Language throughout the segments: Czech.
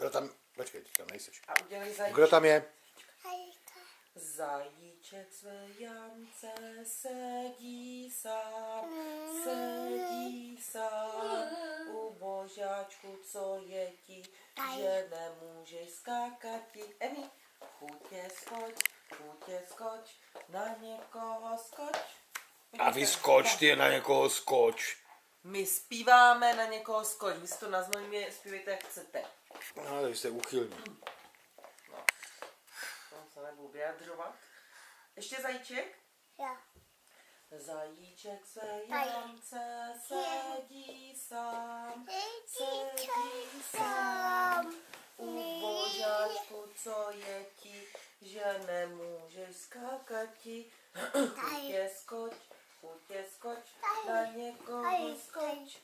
Kdo tam, počkej, ty tam nejseš. A udělej zajíček. Kdo tam je? Zajíček své jamce sedí sám, u božáčku, co je ti, že nemůžeš skákat ti. Emi, chutě skoč, na někoho skoč. A vy skoč, ty na někoho skoč. My zpíváme na někoho skoč, vy si to na Znojmě zpívejte, jak chcete. No, ale vy jste úchylní. No, tam se nebudu vyjadřovat. Ještě zajíček? Jo. Zajíček své jamce sedí sám, u božáčku, co je ti, že nemůžeš skákat ti. Chutě skoč, na někoho skoč.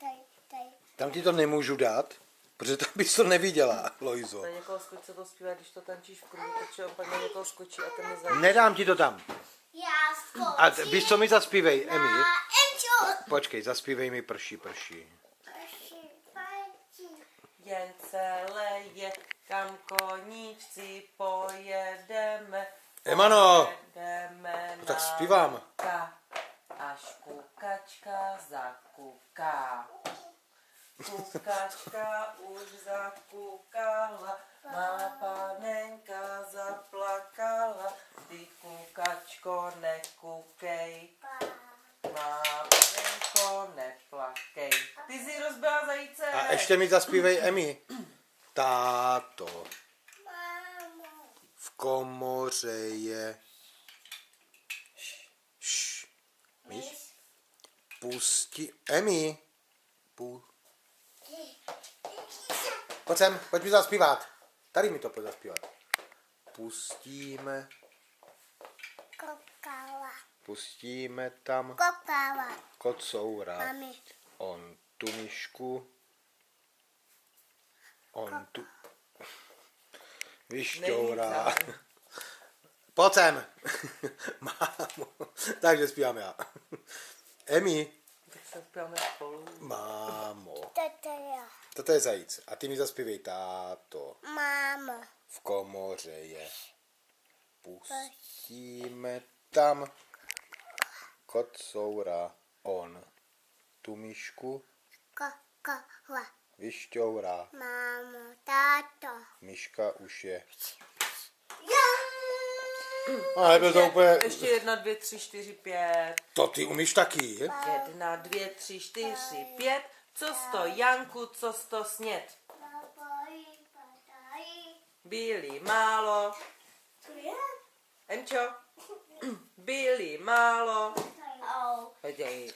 Tam ti to nemůžu dát, protože tam bys to neviděla, Lojzo. Na někoho skoč se to zpívá, když to tančíš v kruhu, takže on pak na někoho skočí a ten je zajíček. Nedám ti to tam. Já skočím. A víš, co mi zaspívej, Emi? Emčo. Počkej, zaspívej mi prší. Jen se leje, kam koníčci pojedeme. Emano, Pojedeme tak na zpívám. luka, až kukačka zakuká. Kukačka už zakukala, má panenka zaplakala. Ty kukačko nekukej, má panenko neplakej. Ty jsi rozbila zajíce. A ještě mi zaspívej, Emi. Táto, v komoře je... Myš? Pustí... Emi. Pojď sem, pojď mi zaspívat. Tady mi to pojď zaspívat. Pustíme tam Kokala. kocoura. Mami. On tu myšku. On tu... Vyšťourá. Pojď sem. Mámo. Takže zpívám já. Emi. Tak se zpíváme spolu. Mámo. Toto jo. Toto je zajíc. A ty mi zaspívej, táto. Máma. V komoře je. Pustíme tam kocoura. On tu myšku Kokala. vyšťourá. Mámo. Táto. Myška už je. Ale byl to úplně... Ještě 1, 2, 3, 4, 5. To ty umíš taky? 1, 2, 3, 4, 5. Co sto Janku, co sto snět. Byli málo. Emčo. Byli málo. Hledej.